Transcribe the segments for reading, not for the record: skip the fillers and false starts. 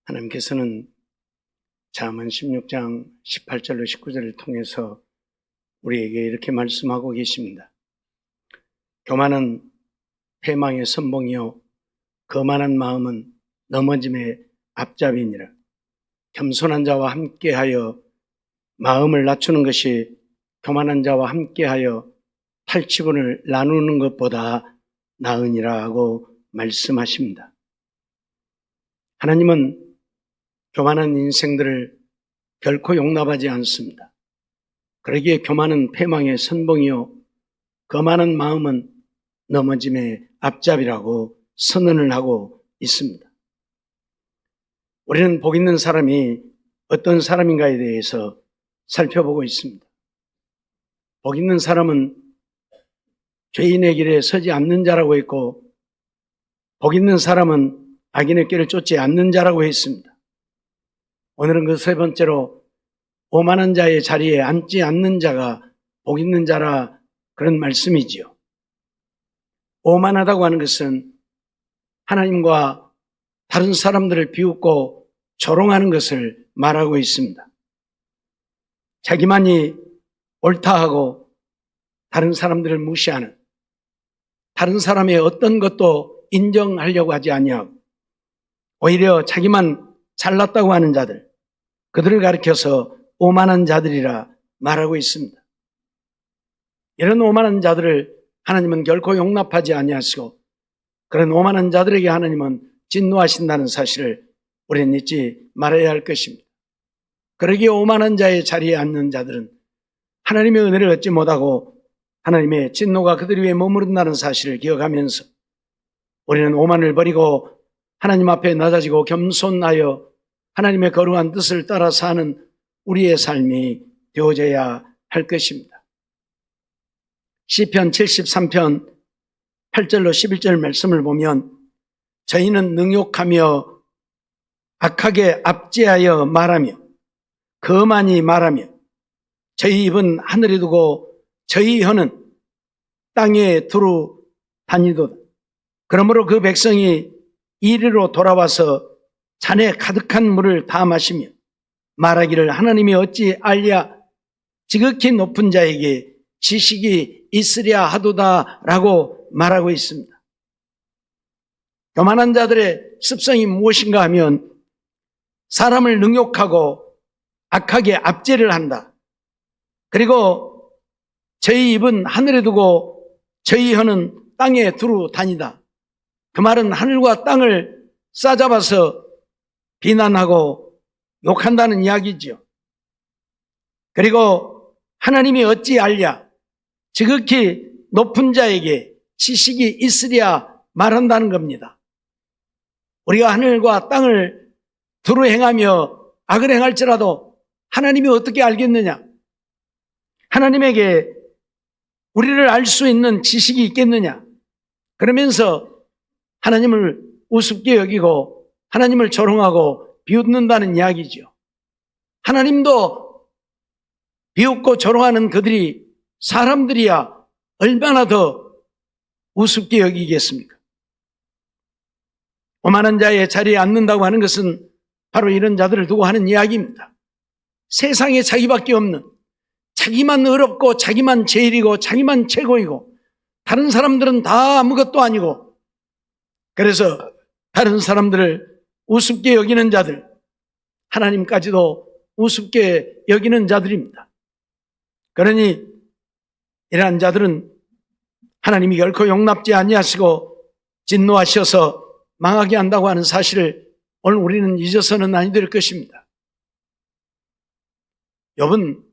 하나님께서는 잠언 16장 18절로 19절을 통해서 우리에게 이렇게 말씀하고 계십니다. 교만은 패망의 선봉이요 거만한 마음은 넘어짐의 앞잡이니라. 겸손한 자와 함께하여 마음을 낮추는 것이 교만한 자와 함께하여 탈취분을 나누는 것보다 나으니라 하고 말씀하십니다. 하나님은 교만한 인생들을 결코 용납하지 않습니다. 그러기에 교만은 패망의 선봉이요 거만한 마음은 넘어짐의 앞잡이라고 선언을 하고 있습니다. 우리는 복 있는 사람이 어떤 사람인가에 대해서 살펴보고 있습니다. 복 있는 사람은 죄인의 길에 서지 않는 자라고 했고, 복 있는 사람은 악인의 길을 쫓지 않는 자라고 했습니다. 오늘은 그 세 번째로 오만한 자의 자리에 앉지 않는 자가 복 있는 자라, 그런 말씀이지요. 오만하다고 하는 것은 하나님과 다른 사람들을 비웃고 조롱하는 것을 말하고 있습니다. 자기만이 옳다 하고 다른 사람들을 무시하는, 다른 사람의 어떤 것도 인정하려고 하지 아니하고 오히려 자기만 잘났다고 하는 자들, 그들을 가리켜서 오만한 자들이라 말하고 있습니다. 이런 오만한 자들을 하나님은 결코 용납하지 아니하시고, 그런 오만한 자들에게 하나님은 진노하신다는 사실을 우리는 잊지 말아야 할 것입니다. 그러기에 오만한 자의 자리에 앉는 자들은 하나님의 은혜를 얻지 못하고 하나님의 진노가 그들 위에 머무른다는 사실을 기억하면서 우리는 오만을 버리고 하나님 앞에 낮아지고 겸손하여 하나님의 거룩한 뜻을 따라 사는 우리의 삶이 되어져야 할 것입니다. 시편 73편 8절로 11절 말씀을 보면, 저희는 능욕하며 악하게 압제하여 말하며 거만히 말하며 저희 입은 하늘에 두고 저희 혀는 땅에 두루 다니도다. 그러므로 그 백성이 이리로 돌아와서 잔에 가득한 물을 다 마시며 말하기를 하나님이 어찌 알랴, 지극히 높은 자에게 지식이 있으랴 하도다라고 말하고 있습니다. 교만한 자들의 습성이 무엇인가 하면 사람을 능욕하고 악하게 압제를 한다. 그리고 저희 입은 하늘에 두고 저희 혀는 땅에 두루 다니다. 그 말은 하늘과 땅을 싸잡아서 비난하고 욕한다는 이야기죠. 그리고 하나님이 어찌 알랴, 지극히 높은 자에게 지식이 있으랴 말한다는 겁니다. 우리가 하늘과 땅을 두루 행하며 악을 행할지라도 하나님이 어떻게 알겠느냐? 하나님에게 우리를 알 수 있는 지식이 있겠느냐? 그러면서 하나님을 우습게 여기고 하나님을 조롱하고 비웃는다는 이야기죠. 하나님도 비웃고 조롱하는 그들이 사람들이야 얼마나 더 우습게 여기겠습니까? 오만한 자의 자리에 앉는다고 하는 것은 바로 이런 자들을 두고 하는 이야기입니다. 세상에 자기밖에 없는, 자기만 어렵고 자기만 제일이고 자기만 최고이고 다른 사람들은 다 아무것도 아니고, 그래서 다른 사람들을 우습게 여기는 자들, 하나님까지도 우습게 여기는 자들입니다. 그러니 이러한 자들은 하나님이 결코 용납지 아니하시고 진노하셔서 망하게 한다고 하는 사실을 오늘 우리는 잊어서는 아니 될 것입니다. 욥은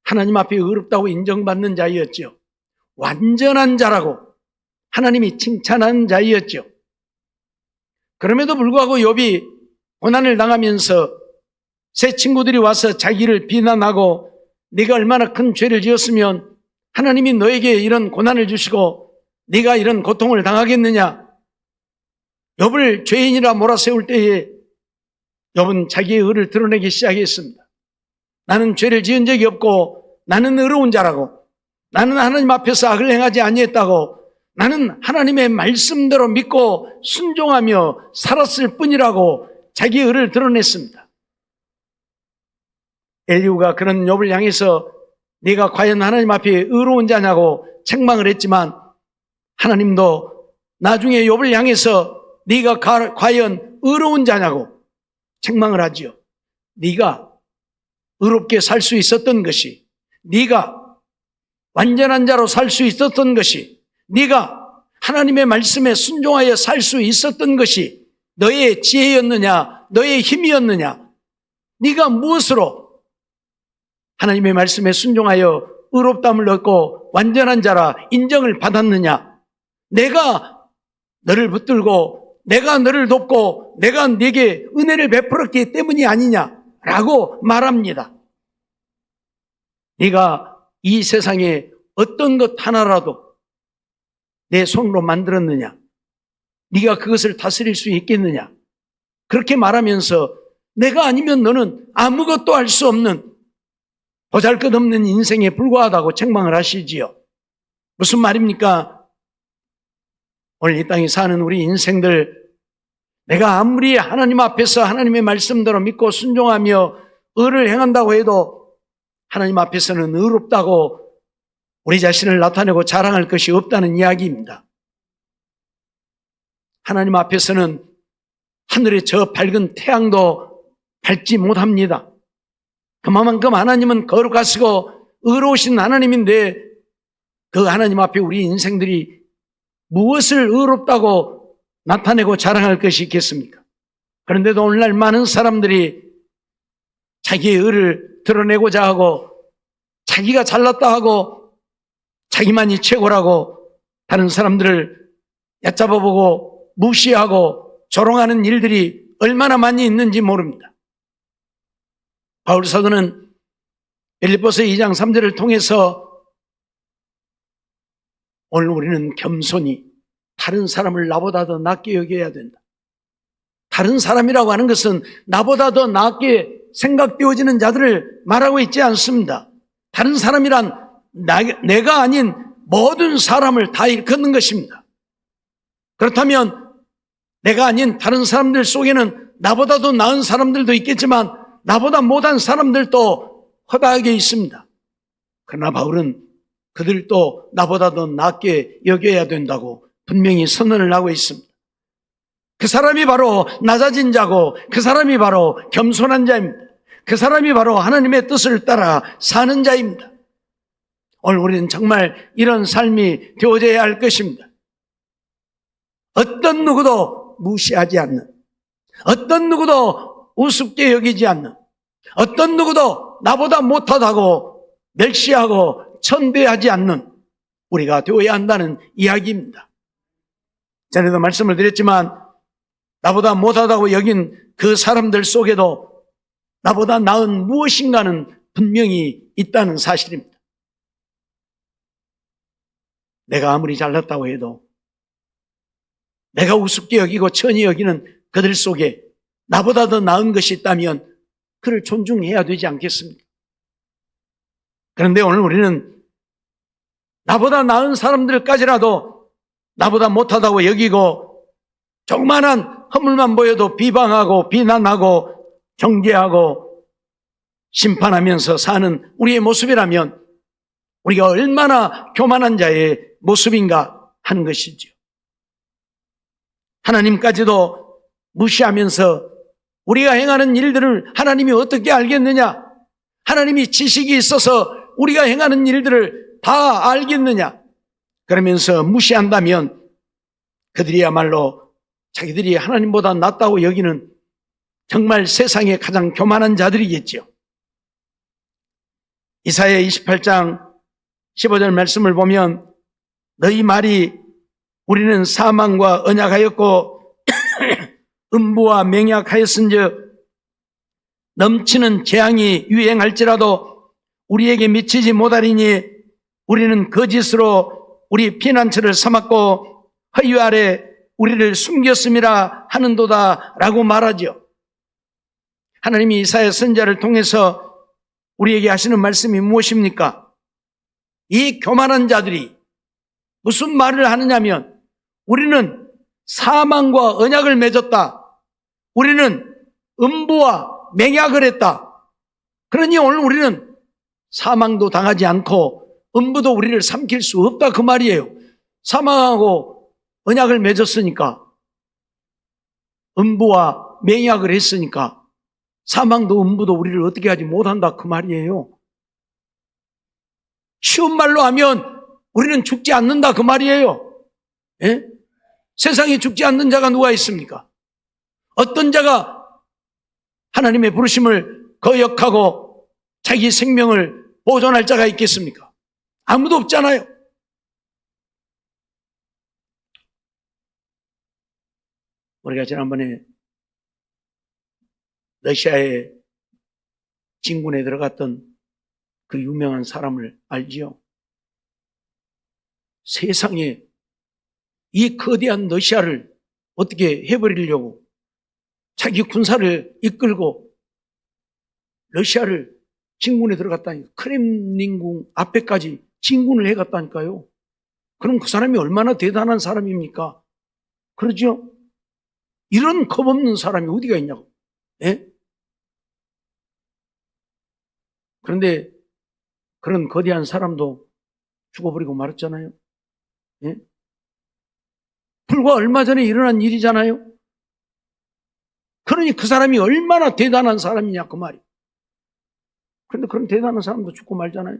하나님 앞에 의롭다고 인정받는 자였죠. 완전한 자라고 하나님이 칭찬한 자였죠. 그럼에도 불구하고 욥이 고난을 당하면서 새 친구들이 와서 자기를 비난하고 네가 얼마나 큰 죄를 지었으면 하나님이 너에게 이런 고난을 주시고 네가 이런 고통을 당하겠느냐. 욥을 죄인이라 몰아세울 때에 욥은 자기의 의를 드러내기 시작했습니다. 나는 죄를 지은 적이 없고 나는 의로운 자라고, 나는 하나님 앞에서 악을 행하지 아니했다고, 나는 하나님의 말씀대로 믿고 순종하며 살았을 뿐이라고 자기의 의를 드러냈습니다. 엘리후가 그런 욥을 향해서 네가 과연 하나님 앞에 의로운 자냐고 책망을 했지만 하나님도 나중에 욥을 향해서 네가 과연 의로운 자냐고 책망을 하지요. 네가 의롭게 살 수 있었던 것이, 네가 완전한 자로 살 수 있었던 것이, 네가 하나님의 말씀에 순종하여 살 수 있었던 것이 너의 지혜였느냐, 너의 힘이었느냐, 네가 무엇으로 하나님의 말씀에 순종하여 의롭다함을 얻고 완전한 자라 인정을 받았느냐, 내가 너를 붙들고 내가 너를 돕고 내가 네게 은혜를 베풀었기 때문이 아니냐라고 말합니다. 네가 이 세상에 어떤 것 하나라도 내 손으로 만들었느냐, 네가 그것을 다스릴 수 있겠느냐, 그렇게 말하면서 내가 아니면 너는 아무것도 할 수 없는 보잘것없는 인생에 불과하다고 책망을 하시지요. 무슨 말입니까? 오늘 이 땅에 사는 우리 인생들, 내가 아무리 하나님 앞에서 하나님의 말씀대로 믿고 순종하며 의를 행한다고 해도 하나님 앞에서는 의롭다고 우리 자신을 나타내고 자랑할 것이 없다는 이야기입니다. 하나님 앞에서는 하늘의 저 밝은 태양도 밝지 못합니다. 그만큼 하나님은 거룩하시고 의로우신 하나님인데 그 하나님 앞에 우리 인생들이 무엇을 의롭다고 나타내고 자랑할 것이 있겠습니까? 그런데도 오늘날 많은 사람들이 자기의 의를 드러내고자 하고 자기가 잘났다 하고 자기만이 최고라고 다른 사람들을 얕잡아보고 무시하고 조롱하는 일들이 얼마나 많이 있는지 모릅니다. 바울 사도는 빌립보서 2장 3절을 통해서 오늘 우리는 겸손히 다른 사람을 나보다 더 낫게 여겨야 된다. 다른 사람이라고 하는 것은 나보다 더 낫게 생각되어지는 자들을 말하고 있지 않습니다. 다른 사람이란 내가 아닌 모든 사람을 다 일컫는 것입니다. 그렇다면 내가 아닌 다른 사람들 속에는 나보다 더 나은 사람들도 있겠지만 나보다 못한 사람들도 허다하게 있습니다. 그러나 바울은 그들도 나보다 더 낫게 여겨야 된다고 분명히 선언을 하고 있습니다. 그 사람이 바로 낮아진 자고 그 사람이 바로 겸손한 자입니다. 그 사람이 바로 하나님의 뜻을 따라 사는 자입니다. 오늘 우리는 정말 이런 삶이 되어져야 할 것입니다. 어떤 누구도 무시하지 않는, 어떤 누구도 우습게 여기지 않는, 어떤 누구도 나보다 못하다고 멸시하고 천대하지 않는 우리가 되어야 한다는 이야기입니다. 전에도 말씀을 드렸지만 나보다 못하다고 여긴 그 사람들 속에도 나보다 나은 무엇인가는 분명히 있다는 사실입니다. 내가 아무리 잘났다고 해도 내가 우습게 여기고 천히 여기는 그들 속에 나보다 더 나은 것이 있다면 그를 존중해야 되지 않겠습니까? 그런데 오늘 우리는 나보다 나은 사람들까지라도 나보다 못하다고 여기고 조그만한 허물만 보여도 비방하고 비난하고 정죄하고 심판하면서 사는 우리의 모습이라면 우리가 얼마나 교만한 자의 모습인가 하는 것이죠. 하나님까지도 무시하면서 우리가 행하는 일들을 하나님이 어떻게 알겠느냐? 하나님이 지식이 있어서 우리가 행하는 일들을 다 알겠느냐? 그러면서 무시한다면 그들이야말로 자기들이 하나님보다 낫다고 여기는 정말 세상에 가장 교만한 자들이겠죠. 이사야 28장 15절 말씀을 보면 너희 말이 우리는 사망과 언약하였고 음부와 맹약하였은즉 넘치는 재앙이 유행할지라도 우리에게 미치지 못하리니 우리는 거짓으로 우리 피난처를 삼았고 허유 아래 우리를 숨겼음이라 하는도다 라고 말하죠. 하나님이 이사야 선지자를 통해서 우리에게 하시는 말씀이 무엇입니까? 이 교만한 자들이 무슨 말을 하느냐면 우리는 사망과 언약을 맺었다. 우리는 음부와 맹약을 했다. 그러니 오늘 우리는 사망도 당하지 않고 음부도 우리를 삼킬 수 없다 그 말이에요. 사망하고 언약을 맺었으니까, 음부와 맹약을 했으니까 사망도 음부도 우리를 어떻게 하지 못한다 그 말이에요. 쉬운 말로 하면 우리는 죽지 않는다 그 말이에요. 예? 세상에 죽지 않는 자가 누가 있습니까? 어떤 자가 하나님의 부르심을 거역하고 자기 생명을 보존할 자가 있겠습니까? 아무도 없잖아요. 우리가 지난번에 러시아의 진군에 들어갔던 그 유명한 사람을 알지요? 세상에 이 거대한 러시아를 어떻게 해버리려고 자기 군사를 이끌고 러시아를 진군에 들어갔다니까. 크렘린궁 앞에까지 진군을 해갔다니까요. 그럼 그 사람이 얼마나 대단한 사람입니까? 그러죠? 이런 겁없는 사람이 어디가 있냐고. 예? 그런데 그런 거대한 사람도 죽어버리고 말았잖아요. 예? 불과 얼마 전에 일어난 일이잖아요. 그러니 그 사람이 얼마나 대단한 사람이냐 그 말이에요. 그런데 그런 대단한 사람도 죽고 말잖아요.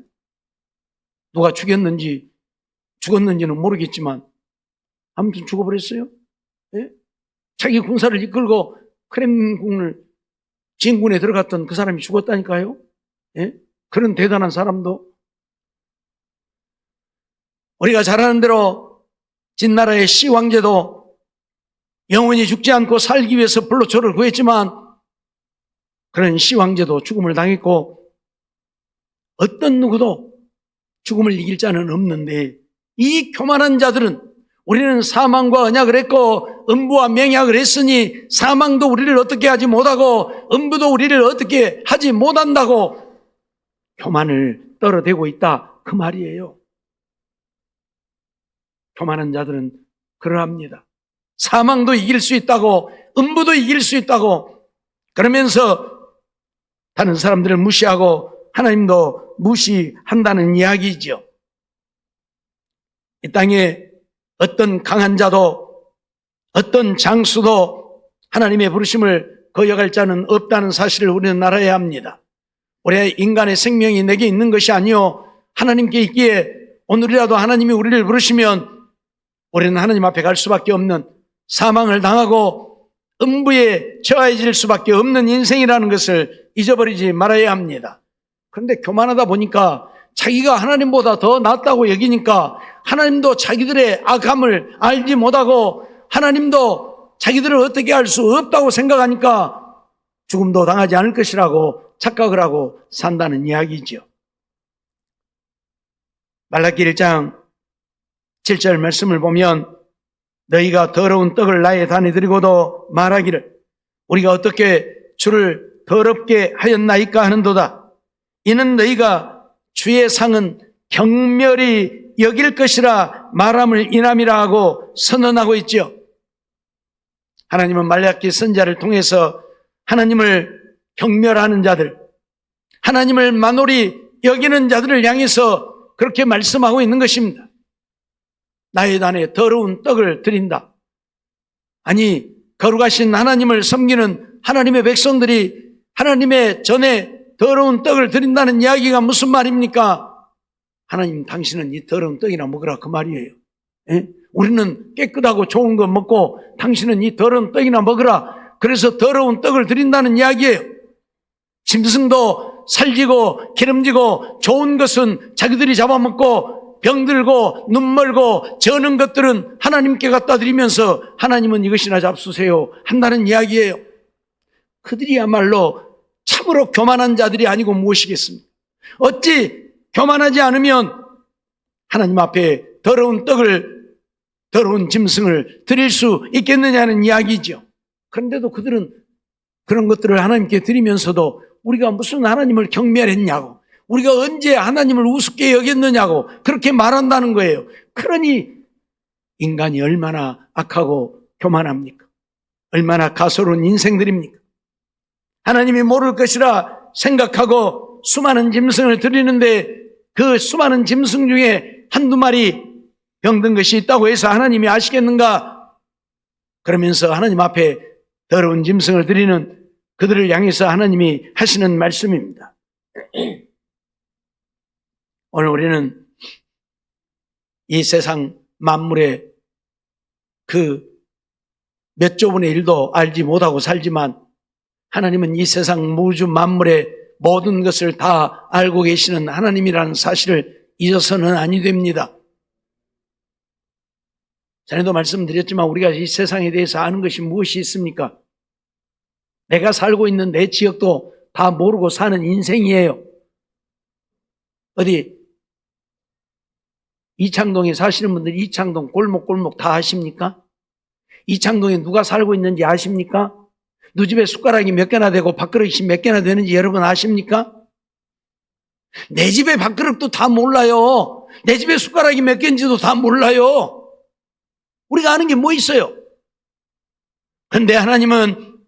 누가 죽었는지는 모르겠지만 아무튼 죽어버렸어요. 예? 자기 군사를 이끌고 크렘린궁을 진군에 들어갔던 그 사람이 죽었다니까요. 예? 그런 대단한 사람도. 우리가 잘 아는 대로 진나라의 시황제도 영원히 죽지 않고 살기 위해서 불로초를 구했지만 그런 시황제도 죽음을 당했고 어떤 누구도 죽음을 이길 자는 없는데 이 교만한 자들은 우리는 사망과 언약을 했고 음부와 맹약을 했으니 사망도 우리를 어떻게 하지 못하고 음부도 우리를 어떻게 하지 못한다고 교만을 떨어대고 있다 그 말이에요. 교만한 자들은 그러합니다. 사망도 이길 수 있다고 음부도 이길 수 있다고 그러면서 다른 사람들을 무시하고 하나님도 무시한다는 이야기죠. 이 땅에 어떤 강한 자도 어떤 장수도 하나님의 부르심을 거역할 자는 없다는 사실을 우리는 알아야 합니다. 우리 인간의 생명이 내게 있는 것이 아니요 하나님께 있기에 오늘이라도 하나님이 우리를 부르시면 우리는 하나님 앞에 갈 수밖에 없는 사망을 당하고 음부에 처해질 수밖에 없는 인생이라는 것을 잊어버리지 말아야 합니다. 그런데 교만하다 보니까 자기가 하나님보다 더 낫다고 여기니까 하나님도 자기들의 악함을 알지 못하고 하나님도 자기들을 어떻게 할 수 없다고 생각하니까 죽음도 당하지 않을 것이라고 착각을 하고 산다는 이야기죠. 말라기 1장 7절 말씀을 보면 너희가 더러운 떡을 나의 단에 드리고도 말하기를 우리가 어떻게 주를 더럽게 하였나이까 하는도다. 이는 너희가 주의 상은 경멸히 여길 것이라 말함을 인함이라 하고 선언하고 있죠. 하나님은 말라기 선지자를 통해서 하나님을 경멸하는 자들, 하나님을 만홀히 여기는 자들을 향해서 그렇게 말씀하고 있는 것입니다. 나의 단에 더러운 떡을 드린다. 아니, 거룩하신 하나님을 섬기는 하나님의 백성들이 하나님의 전에 더러운 떡을 드린다는 이야기가 무슨 말입니까? 하나님, 당신은 이 더러운 떡이나 먹으라 그 말이에요. 예? 우리는 깨끗하고 좋은 거 먹고 당신은 이 더러운 떡이나 먹으라. 그래서 더러운 떡을 드린다는 이야기예요. 짐승도 살지고 기름지고 좋은 것은 자기들이 잡아먹고 병들고 눈멀고 저는 것들은 하나님께 갖다 드리면서 하나님은 이것이나 잡수세요 한다는 이야기예요. 그들이야말로 참으로 교만한 자들이 아니고 무엇이겠습니까? 어찌 교만하지 않으면 하나님 앞에 더러운 떡을, 더러운 짐승을 드릴 수 있겠느냐는 이야기죠. 그런데도 그들은 그런 것들을 하나님께 드리면서도 우리가 무슨 하나님을 경멸했냐고, 우리가 언제 하나님을 우습게 여겼느냐고 그렇게 말한다는 거예요. 그러니 인간이 얼마나 악하고 교만합니까? 얼마나 가소로운 인생들입니까? 하나님이 모를 것이라 생각하고 수많은 짐승을 드리는데 그 수많은 짐승 중에 한두 마리 병든 것이 있다고 해서 하나님이 아시겠는가? 그러면서 하나님 앞에 더러운 짐승을 드리는 그들을 향해서 하나님이 하시는 말씀입니다. 오늘 우리는 이 세상 만물의 그 몇 조분의 일도 알지 못하고 살지만 하나님은 이 세상 우주 만물의 모든 것을 다 알고 계시는 하나님이라는 사실을 잊어서는 아니 됩니다. 전에도 말씀드렸지만 우리가 이 세상에 대해서 아는 것이 무엇이 있습니까? 내가 살고 있는 내 지역도 다 모르고 사는 인생이에요. 어디 이창동에 사시는 분들 이창동 골목골목 다 아십니까? 이창동에 누가 살고 있는지 아십니까? 누 집에 숟가락이 몇 개나 되고 밥그릇이 몇 개나 되는지 여러분 아십니까? 내 집에 밥그릇도 다 몰라요. 내 집에 숟가락이 몇 개인지도 다 몰라요. 우리가 아는 게 뭐 있어요? 그런데 하나님은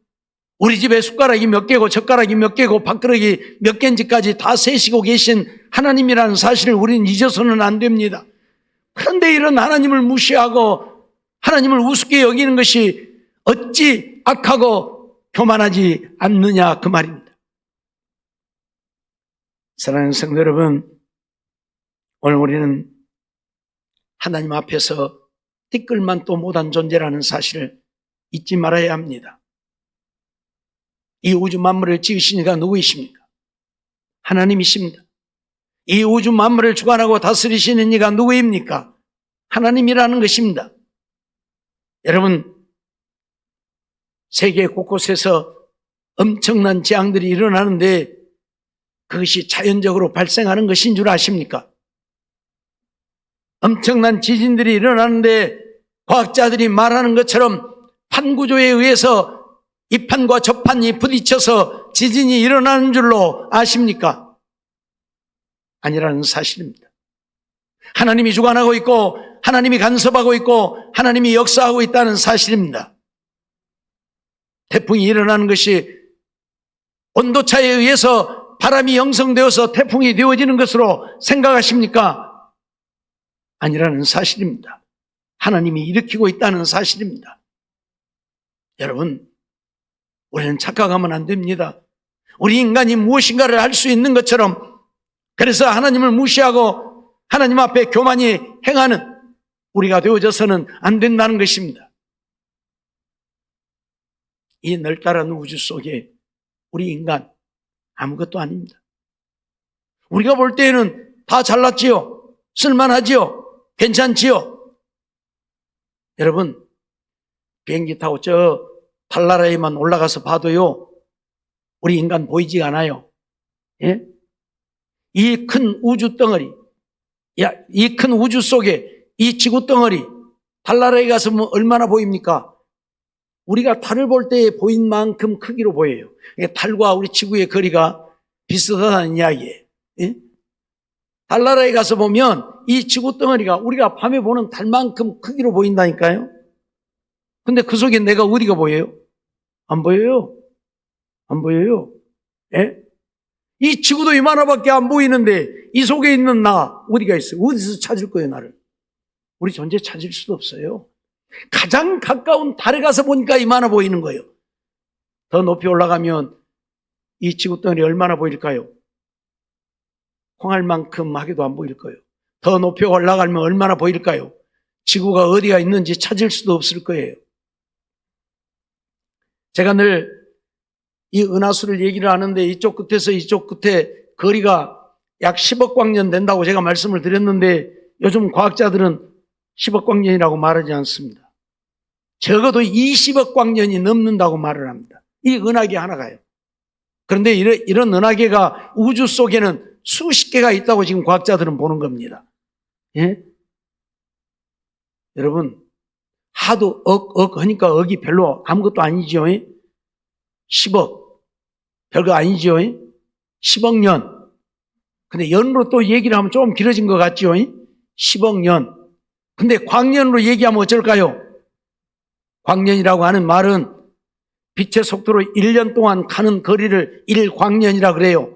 우리 집에 숟가락이 몇 개고 젓가락이 몇 개고 밥그릇이 몇 개인지까지 다 세시고 계신 하나님이라는 사실을 우리는 잊어서는 안 됩니다. 그런데 이런 하나님을 무시하고 하나님을 우습게 여기는 것이 어찌 악하고 교만하지 않느냐 그 말입니다. 사랑하는 성도 여러분, 오늘 우리는 하나님 앞에서 티끌만도 못한 존재라는 사실을 잊지 말아야 합니다. 이 우주 만물을 지으신 이가 누구이십니까? 하나님이십니다. 이 우주 만물을 주관하고 다스리시는 이가 누구입니까? 하나님이라는 것입니다. 여러분, 세계 곳곳에서 엄청난 재앙들이 일어나는데 그것이 자연적으로 발생하는 것인 줄 아십니까? 엄청난 지진들이 일어나는데 과학자들이 말하는 것처럼 판구조에 의해서 이 판과 저 판이 부딪혀서 지진이 일어나는 줄로 아십니까? 아니라는 사실입니다. 하나님이 주관하고 있고 하나님이 간섭하고 있고 하나님이 역사하고 있다는 사실입니다. 태풍이 일어나는 것이 온도차에 의해서 바람이 형성되어서 태풍이 되어지는 것으로 생각하십니까? 아니라는 사실입니다. 하나님이 일으키고 있다는 사실입니다. 여러분, 우리는 착각하면 안 됩니다. 우리 인간이 무엇인가를 할 수 있는 것처럼 그래서 하나님을 무시하고 하나님 앞에 교만히 행하는 우리가 되어져서는 안 된다는 것입니다. 이 넓다란 우주 속에 우리 인간 아무것도 아닙니다. 우리가 볼 때에는 다 잘났지요. 쓸만하지요. 괜찮지요. 여러분, 비행기 타고 저 달나라에만 올라가서 봐도요, 우리 인간 보이지 않아요. 예? 이 큰 우주 덩어리, 이 큰 우주 속에 이 지구 덩어리, 달나라에 가서 뭐 얼마나 보입니까? 우리가 달을 볼 때 보인 만큼 크기로 보여요. 달과 우리 지구의 거리가 비슷하다는 이야기예요. 예? 달나라에 가서 보면 이 지구 덩어리가 우리가 밤에 보는 달만큼 크기로 보인다니까요. 근데 그 속에 내가 어디가 보여요? 안 보여요. 안 보여요. 예? 이 지구도 이만하밖에 안 보이는데 이 속에 있는 나 어디가 있어요? 어디서 찾을 거예요, 나를? 우리 존재 찾을 수도 없어요. 가장 가까운 달에 가서 보니까 이만하 보이는 거예요. 더 높이 올라가면 이 지구 덩어리 얼마나 보일까요? 콩알만큼 하게도 안 보일 거예요. 더 높이 올라가면 얼마나 보일까요? 지구가 어디가 있는지 찾을 수도 없을 거예요. 제가 늘 이 은하수를 얘기를 하는데 이쪽 끝에서 이쪽 끝에 거리가 약 10억 광년 된다고 제가 말씀을 드렸는데 요즘 과학자들은 10억 광년이라고 말하지 않습니다. 적어도 20억 광년이 넘는다고 말을 합니다. 이 은하계 하나가요. 그런데 이런 은하계가 우주 속에는 수십 개가 있다고 지금 과학자들은 보는 겁니다. 예? 여러분, 하도 억 하니까 억이 별로 아무것도 아니죠. 10억. 별거 아니죠. 10억 년. 근데 연으로 또 얘기를 하면 좀 길어진 것 같죠. 10억 년. 근데 광년으로 얘기하면 어쩔까요? 광년이라고 하는 말은 빛의 속도로 1년 동안 가는 거리를 1광년이라 그래요.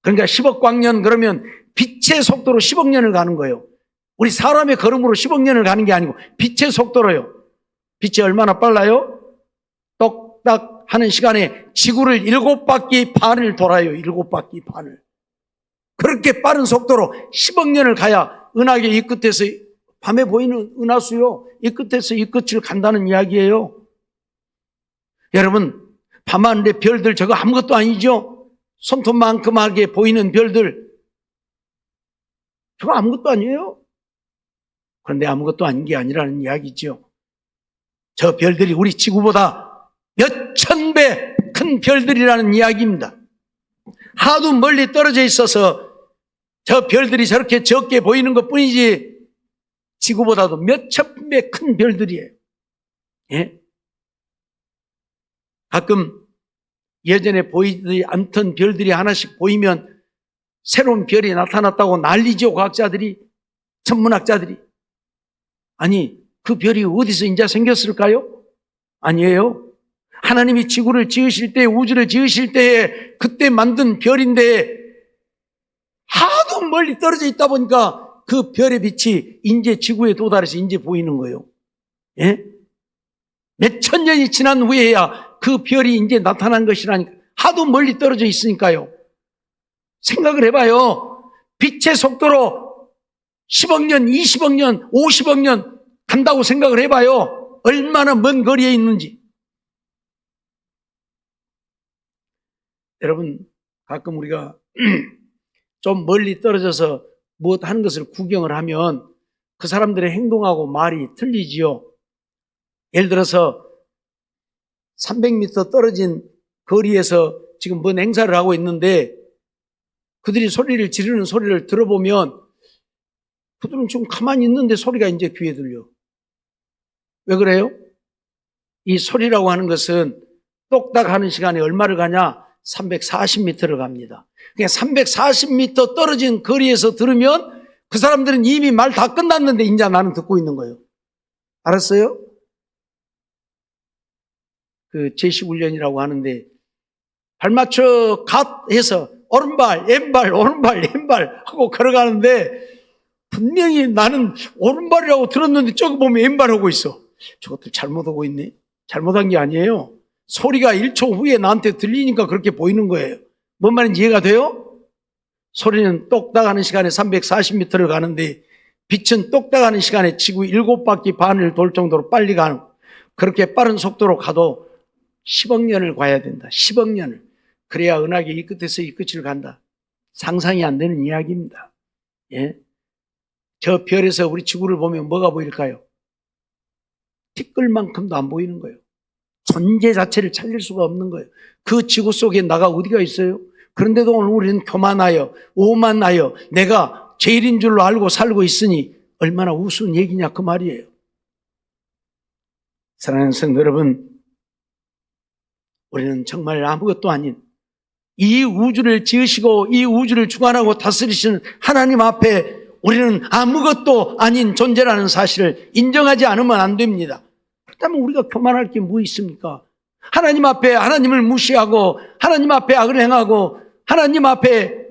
그러니까 10억 광년 그러면 빛의 속도로 10억 년을 가는 거예요. 우리 사람의 걸음으로 10억 년을 가는 게 아니고 빛의 속도로요. 빛이 얼마나 빨라요? 똑딱 하는 시간에 지구를 7바퀴 반을 돌아요. 7바퀴 반을. 그렇게 빠른 속도로 10억 년을 가야 은하계 이 끝에서 밤에 보이는 은하수요. 이 끝에서 이 끝을 간다는 이야기예요. 여러분, 밤하늘의 별들 저거 아무것도 아니죠? 손톱만큼하게 보이는 별들 저거 아무것도 아니에요. 그런데 아무것도 아닌 게 아니라는 이야기죠. 저 별들이 우리 지구보다 몇천 배 큰 별들이라는 이야기입니다. 하도 멀리 떨어져 있어서 저 별들이 저렇게 적게 보이는 것뿐이지 지구보다도 몇천 배 큰 별들이에요. 예? 가끔 예전에 보이지 않던 별들이 하나씩 보이면 새로운 별이 나타났다고 난리죠. 과학자들이, 천문학자들이. 아니, 그 별이 어디서 이제 생겼을까요? 아니에요. 하나님이 지구를 지으실 때, 우주를 지으실 때에 그때 만든 별인데 하도 멀리 떨어져 있다 보니까 그 별의 빛이 이제 지구에 도달해서 이제 보이는 거예요. 예? 몇천 년이 지난 후에야 그 별이 이제 나타난 것이라니까. 하도 멀리 떨어져 있으니까요. 생각을 해봐요. 빛의 속도로 10억 년, 20억 년, 50억 년 간다고 생각을 해봐요. 얼마나 먼 거리에 있는지. 여러분, 가끔 우리가 좀 멀리 떨어져서 무엇 하는 것을 구경을 하면 그 사람들의 행동하고 말이 틀리지요. 예를 들어서 300m 떨어진 거리에서 지금 뭔 행사를 하고 있는데 그들이 소리를 지르는 소리를 들어보면 그들은 좀 가만히 있는데 소리가 이제 귀에 들려. 왜 그래요? 이 소리라고 하는 것은 똑딱 하는 시간에 얼마를 가냐? 340m를 갑니다. 그냥 340m 떨어진 거리에서 들으면 그 사람들은 이미 말 다 끝났는데 이제 나는 듣고 있는 거예요. 알았어요? 그 제시훈련이라고 하는데 발맞춰 갓 해서 오른발, 왼발, 오른발, 왼발 하고 걸어가는데 분명히 나는 오른발이라고 들었는데 저거 보면 왼발 하고 있어. 저것들 잘못하고 있네. 잘못한 게 아니에요. 소리가 1초 후에 나한테 들리니까 그렇게 보이는 거예요. 뭔 말인지 이해가 돼요? 소리는 똑딱 하는 시간에 340m를 가는데 빛은 똑딱 하는 시간에 지구 7바퀴 반을 돌 정도로 빨리 가는, 그렇게 빠른 속도로 가도 10억 년을 가야 된다. 10억 년을. 그래야 은하계 이 끝에서 이 끝을 간다. 상상이 안 되는 이야기입니다. 예? 저 별에서 우리 지구를 보면 뭐가 보일까요? 티끌만큼도 안 보이는 거예요. 존재 자체를 찾을 수가 없는 거예요. 그 지구 속에 나가 어디가 있어요? 그런데도 오늘 우리는 교만하여 오만하여 내가 제일인 줄로 알고 살고 있으니 얼마나 우스운 얘기냐 그 말이에요. 사랑하는 성도 여러분, 우리는 정말 아무것도 아닌 이 우주를 지으시고 이 우주를 주관하고 다스리시는 하나님 앞에 우리는 아무것도 아닌 존재라는 사실을 인정하지 않으면 안 됩니다. 그렇다면 우리가 교만할 게 뭐 있습니까? 하나님 앞에 하나님을 무시하고 하나님 앞에 악을 행하고 하나님 앞에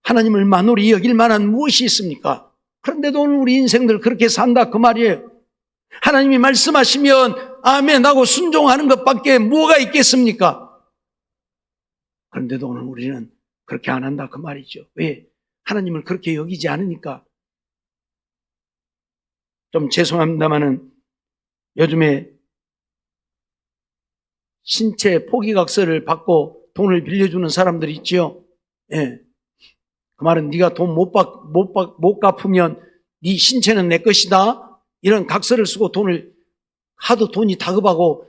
하나님을 만홀히 여길 만한 무엇이 있습니까? 그런데도 오늘 우리 인생들 그렇게 산다 그 말이에요. 하나님이 말씀하시면 아멘하고 순종하는 것밖에 뭐가 있겠습니까? 그런데도 오늘 우리는 그렇게 안 한다 그 말이죠. 왜? 하나님을 그렇게 여기지 않으니까. 좀 죄송합니다마는 요즘에 신체 포기각서를 받고 돈을 빌려주는 사람들이 있지요. 예. 그 말은 네가 돈 못 갚으면 네 신체는 내 것이다. 이런 각서를 쓰고 하도 돈이 다급하고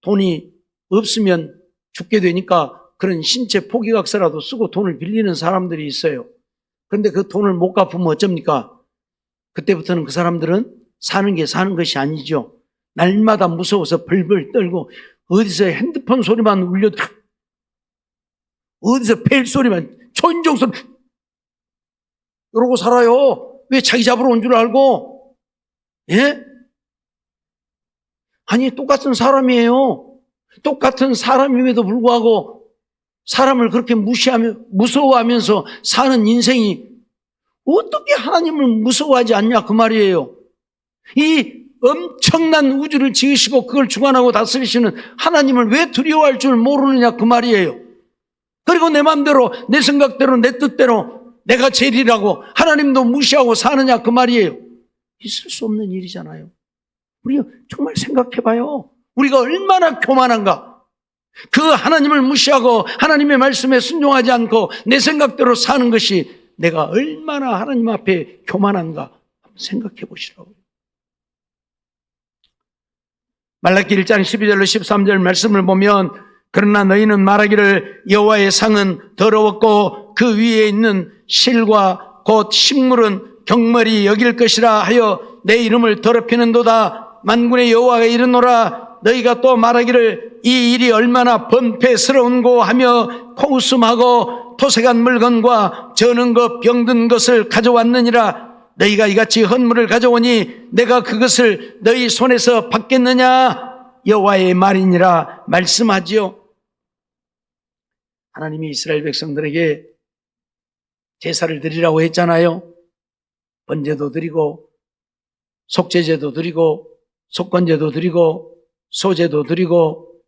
돈이 없으면 죽게 되니까 그런 신체 포기각서라도 쓰고 돈을 빌리는 사람들이 있어요. 그런데 그 돈을 못 갚으면 어쩝니까? 그때부터는 그 사람들은 사는 게 사는 것이 아니죠. 날마다 무서워서 벌벌 떨고 어디서 핸드폰 소리만 울려도 어디서 벨 소리만 초인종 소리 이러고 살아요. 왜 자기 잡으러 온 줄 알고? 예? 아니 똑같은 사람이에요. 똑같은 사람임에도 불구하고 사람을 그렇게 무서워하면서 사는 인생이 어떻게 하나님을 무서워하지 않냐 그 말이에요. 이 엄청난 우주를 지으시고 그걸 주관하고 다스리시는 하나님을 왜 두려워할 줄 모르느냐 그 말이에요. 그리고 내 마음대로 내 생각대로 내 뜻대로 내가 제일이라고 하나님도 무시하고 사느냐 그 말이에요. 있을 수 없는 일이잖아요. 우리가 정말 생각해봐요. 우리가 얼마나 교만한가. 그 하나님을 무시하고 하나님의 말씀에 순종하지 않고 내 생각대로 사는 것이 내가 얼마나 하나님 앞에 교만한가 한번 생각해 보시라고요. 말라기 1장 12절로 13절 말씀을 보면 그러나 너희는 말하기를 여호와의 상은 더러웠고 그 위에 있는 실과 곧 식물은 경멸이 여길 것이라 하여 내 이름을 더럽히는도다. 만군의 여호와가 이르노라 너희가 또 말하기를 이 일이 얼마나 번패스러운고 하며 코웃음하고 토색한 물건과 저는 것 병든 것을 가져왔느니라. 너희가 이같이 헌물을 가져오니 내가 그것을 너희 손에서 받겠느냐 여호와의 말이니라 말씀하지요. 하나님이 이스라엘 백성들에게 제사를 드리라고 했잖아요. 번제도 드리고 속죄제도 드리고 속건제도 드리고 소제도 드리고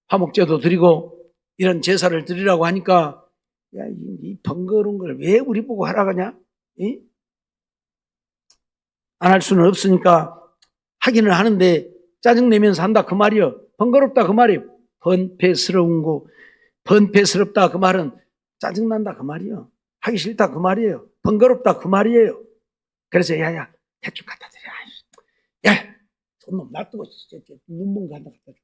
화목제도 드리고 이런 제사를 드리라고 하니까 야, 이 번거로운 걸 왜 우리 보고 하라 하냐? 안 할 수는 없으니까 하기는 하는데 짜증내면서 한다 그 말이요. 번거롭다 그 말이요. 번패스러운 거, 번패스럽다 그 말은 짜증난다 그 말이요. 하기 싫다 그 말이에요. 번거롭다 그 말이에요. 그래서 야야 대충 갖다 드려. 야 손놈 놔두고 눈먼 거 하나 갖다 줘.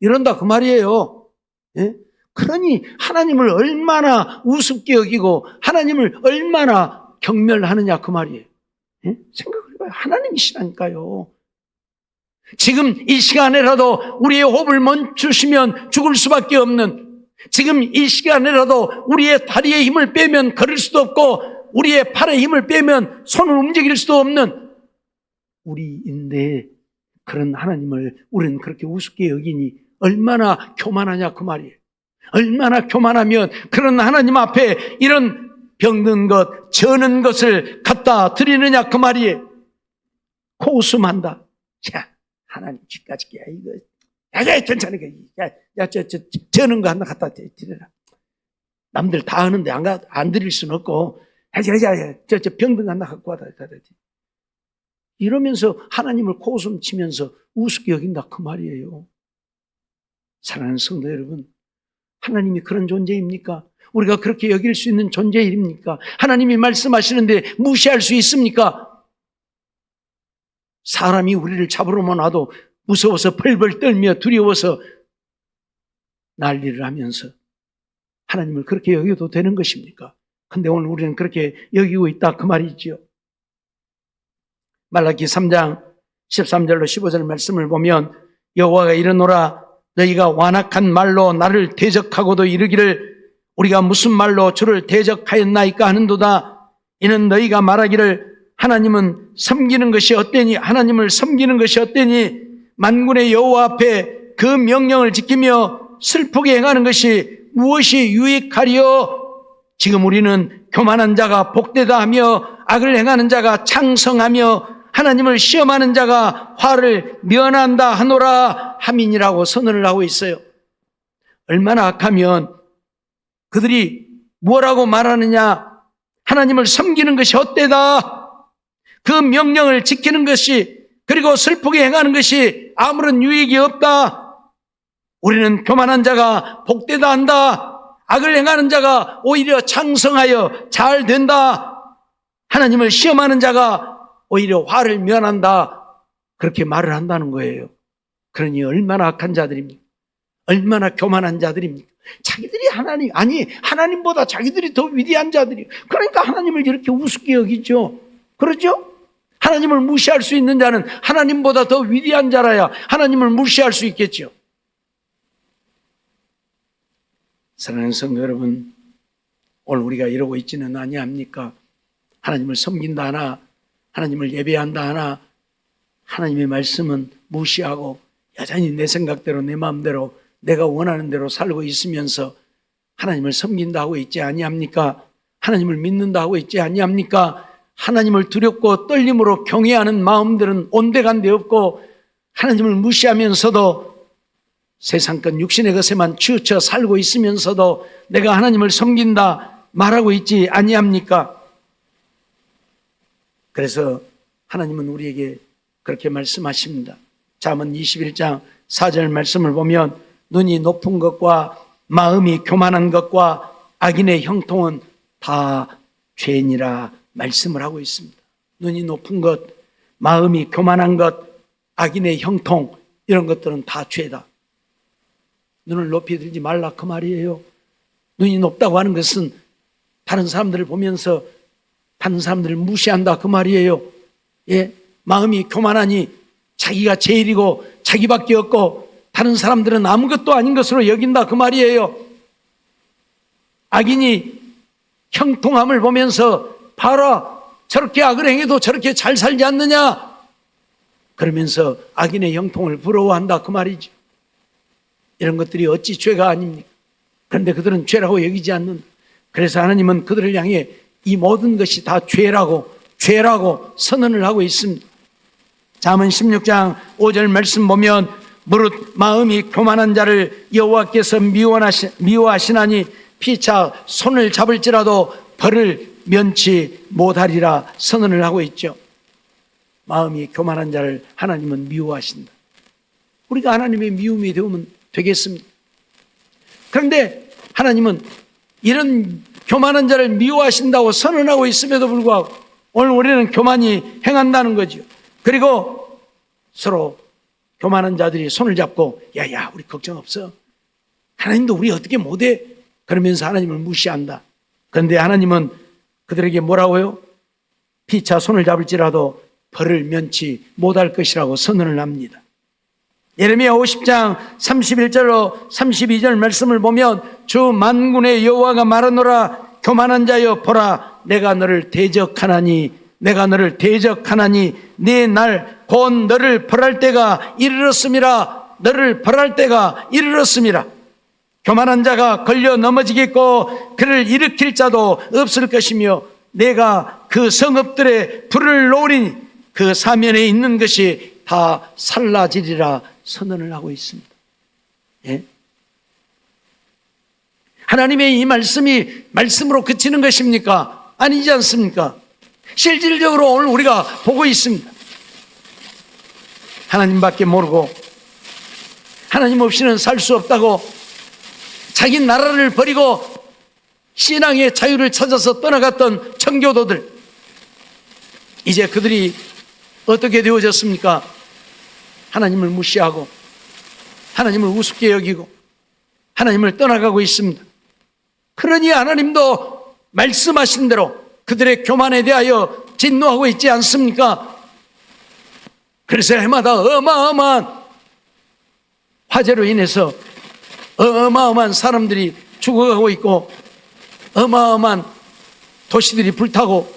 이런다 그 말이에요. 예? 그러니 하나님을 얼마나 우습게 여기고 하나님을 얼마나 경멸하느냐 그 말이에요. 예? 생각을 해봐요. 하나님이시라니까요. 지금 이 시간에라도 우리의 호흡을 멈추시면 죽을 수밖에 없는, 지금 이 시간에라도 우리의 다리에 힘을 빼면 걸을 수도 없고 우리의 팔에 힘을 빼면 손을 움직일 수도 없는 우리인데 그런 하나님을 우리는 그렇게 우습게 여기니 얼마나 교만하냐 그 말이에요. 얼마나 교만하면 그런 하나님 앞에 이런 병든 것, 저는 것을 갖다 드리느냐 그 말이에요. 코웃음한다. 자, 하나님 집까지 야 이거, 야 괜찮아, 저는 거 하나 갖다 드려라. 남들 다 하는데 안 드릴 수는 없고, 저 병든 거 하나 갖고 와다. 이러면서 하나님을 코웃음 치면서 우습게 여긴다 그 말이에요. 사랑하는 성도 여러분, 하나님이 그런 존재입니까? 우리가 그렇게 여길 수 있는 존재입니까? 하나님이 말씀하시는데 무시할 수 있습니까? 사람이 우리를 잡으러만 와도 무서워서 벌벌 떨며 두려워서 난리를 하면서 하나님을 그렇게 여겨도 되는 것입니까? 근데 오늘 우리는 그렇게 여기고 있다 그 말이지요. 말라기 3장 13절로 15절 말씀을 보면 여호와가 이르노라 너희가 완악한 말로 나를 대적하고도 이르기를 우리가 무슨 말로 주를 대적하였나이까 하는도다. 이는 너희가 말하기를 하나님은 섬기는 것이 어때니, 하나님을 섬기는 것이 어때니 만군의 여호와 앞에 그 명령을 지키며 슬프게 행하는 것이 무엇이 유익하리요? 지금 우리는 교만한 자가 복되다 하며 악을 행하는 자가 창성하며 하나님을 시험하는 자가 화를 면한다 하노라 함이니라고 선언을 하고 있어요. 얼마나 악하면 그들이 뭐라고 말하느냐? 하나님을 섬기는 것이 헛되다. 그 명령을 지키는 것이, 그리고 슬프게 행하는 것이 아무런 유익이 없다. 우리는 교만한 자가 복되다 한다. 악을 행하는 자가 오히려 창성하여 잘 된다. 하나님을 시험하는 자가 오히려 화를 면한다. 그렇게 말을 한다는 거예요. 그러니 얼마나 악한 자들입니까? 얼마나 교만한 자들입니까? 자기들이 하나님보다 자기들이 더 위대한 자들이에요. 그러니까 하나님을 이렇게 우습게 여기죠. 그렇죠? 하나님을 무시할 수 있는 자는 하나님보다 더 위대한 자라야 하나님을 무시할 수 있겠죠. 사랑하는 성도 여러분, 오늘 우리가 이러고 있지는 아니합니까? 하나님을 섬긴다 하나, 하나님을 예배한다 하나, 하나님의 말씀은 무시하고 여전히 내 생각대로 내 마음대로 내가 원하는 대로 살고 있으면서 하나님을 섬긴다 하고 있지 아니합니까? 하나님을 믿는다 하고 있지 아니합니까? 하나님을 두렵고 떨림으로 경외하는 마음들은 온데간데 없고 하나님을 무시하면서도 세상권 육신의 것에만 치우쳐 살고 있으면서도 내가 하나님을 섬긴다 말하고 있지 아니합니까? 그래서 하나님은 우리에게 그렇게 말씀하십니다. 잠언 21장 4절 말씀을 보면 눈이 높은 것과 마음이 교만한 것과 악인의 형통은 다 죄니라 말씀을 하고 있습니다. 눈이 높은 것, 마음이 교만한 것, 악인의 형통, 이런 것들은 다 죄다. 눈을 높이 들지 말라 그 말이에요. 눈이 높다고 하는 것은 다른 사람들을 보면서 다른 사람들을 무시한다 그 말이에요. 예, 마음이 교만하니 자기가 제일이고 자기밖에 없고 다른 사람들은 아무것도 아닌 것으로 여긴다 그 말이에요. 악인이 형통함을 보면서 봐라, 저렇게 악을 행해도 저렇게 잘 살지 않느냐, 그러면서 악인의 형통을 부러워한다 그 말이죠. 이런 것들이 어찌 죄가 아닙니까? 그런데 그들은 죄라고 여기지 않는다. 그래서 하나님은 그들을 향해 이 모든 것이 다 죄라고 선언을 하고 있습니다. 잠언 16장 5절 말씀 보면 무릇 마음이 교만한 자를 여호와께서 미워하시나니 피차 손을 잡을지라도 벌을 면치 못하리라 선언을 하고 있죠. 마음이 교만한 자를 하나님은 미워하신다. 우리가 하나님의 미움이 되면 되겠습니다. 그런데 하나님은 이런 교만한 자를 미워하신다고 선언하고 있음에도 불구하고 오늘 우리는 교만이 행한다는 거죠. 그리고 서로 교만한 자들이 손을 잡고 야야 우리 걱정 없어, 하나님도 우리 어떻게 못해, 그러면서 하나님을 무시한다. 그런데 하나님은 그들에게 뭐라고요? 피차 손을 잡을지라도 벌을 면치 못할 것이라고 선언을 합니다. 예레미야 50장 31절로 32절 말씀을 보면 주 만군의 여호와가 말하노라 교만한 자여 보라 내가 너를 대적하나니 네 날 곧 너를 벌할 때가 이르렀음이라. 너를 벌할 때가 이르렀음이라. 교만한 자가 걸려 넘어지겠고 그를 일으킬 자도 없을 것이며 내가 그 성읍들의 불을 놓으리니 그 사면에 있는 것이 다 살라지리라 선언을 하고 있습니다. 예? 하나님의 이 말씀이 말씀으로 그치는 것입니까? 아니지 않습니까? 실질적으로 오늘 우리가 보고 있습니다. 하나님밖에 모르고 하나님 없이는 살 수 없다고 자기 나라를 버리고 신앙의 자유를 찾아서 떠나갔던 청교도들, 이제 그들이 어떻게 되어졌습니까? 하나님을 무시하고 하나님을 우습게 여기고 하나님을 떠나가고 있습니다. 그러니 하나님도 말씀하신 대로 그들의 교만에 대하여 진노하고 있지 않습니까? 그래서 해마다 어마어마한 화재로 인해서 어마어마한 사람들이 죽어가고 있고 어마어마한 도시들이 불타고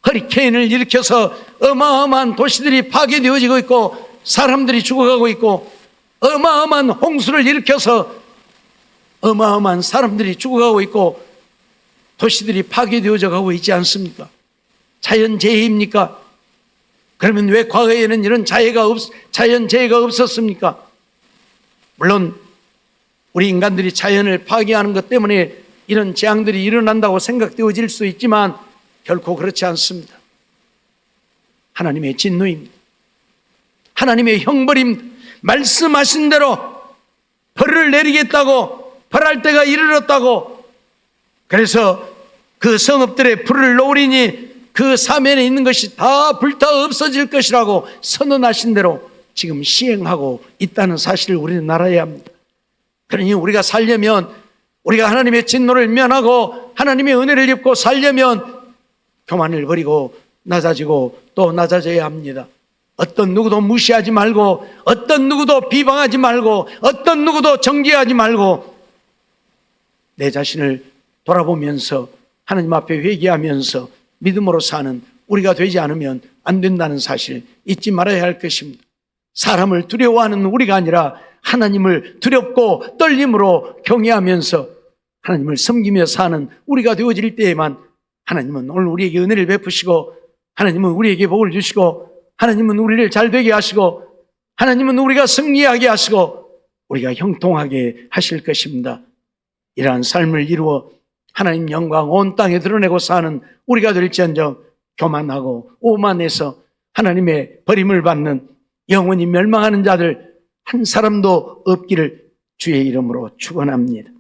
허리케인을 일으켜서 어마어마한 도시들이 파괴되어지고 있고 사람들이 죽어가고 있고 어마어마한 홍수를 일으켜서 어마어마한 사람들이 죽어가고 있고 도시들이 파괴되어져 가고 있지 않습니까? 자연재해입니까? 그러면 왜 과거에는 이런 자연재해가 없었습니까? 물론 우리 인간들이 자연을 파괴하는 것 때문에 이런 재앙들이 일어난다고 생각되어질 수 있지만 결코 그렇지 않습니다. 하나님의 진노입니다. 하나님의 형벌입니다. 말씀하신 대로 벌을 내리겠다고, 벌할 때가 이르렀다고, 그래서 그 성읍들의 불을 놓으리니 그 사면에 있는 것이 다 불타 없어질 것이라고 선언하신 대로 지금 시행하고 있다는 사실을 우리는 알아야 합니다. 그러니 우리가 살려면, 우리가 하나님의 진노를 면하고 하나님의 은혜를 입고 살려면 교만을 버리고 낮아지고 또 낮아져야 합니다. 어떤 누구도 무시하지 말고, 어떤 누구도 비방하지 말고, 어떤 누구도 정죄하지 말고 내 자신을 돌아보면서 하나님 앞에 회개하면서 믿음으로 사는 우리가 되지 않으면 안 된다는 사실 잊지 말아야 할 것입니다. 사람을 두려워하는 우리가 아니라 하나님을 두렵고 떨림으로 경외하면서 하나님을 섬기며 사는 우리가 되어질 때에만 하나님은 오늘 우리에게 은혜를 베푸시고, 하나님은 우리에게 복을 주시고, 하나님은 우리를 잘되게 하시고, 하나님은 우리가 승리하게 하시고, 우리가 형통하게 하실 것입니다. 이러한 삶을 이루어 하나님 영광 온 땅에 드러내고 사는 우리가 될지언정 교만하고 오만해서 하나님의 버림을 받는 영원히 멸망하는 자들 한 사람도 없기를 주의 이름으로 축원합니다.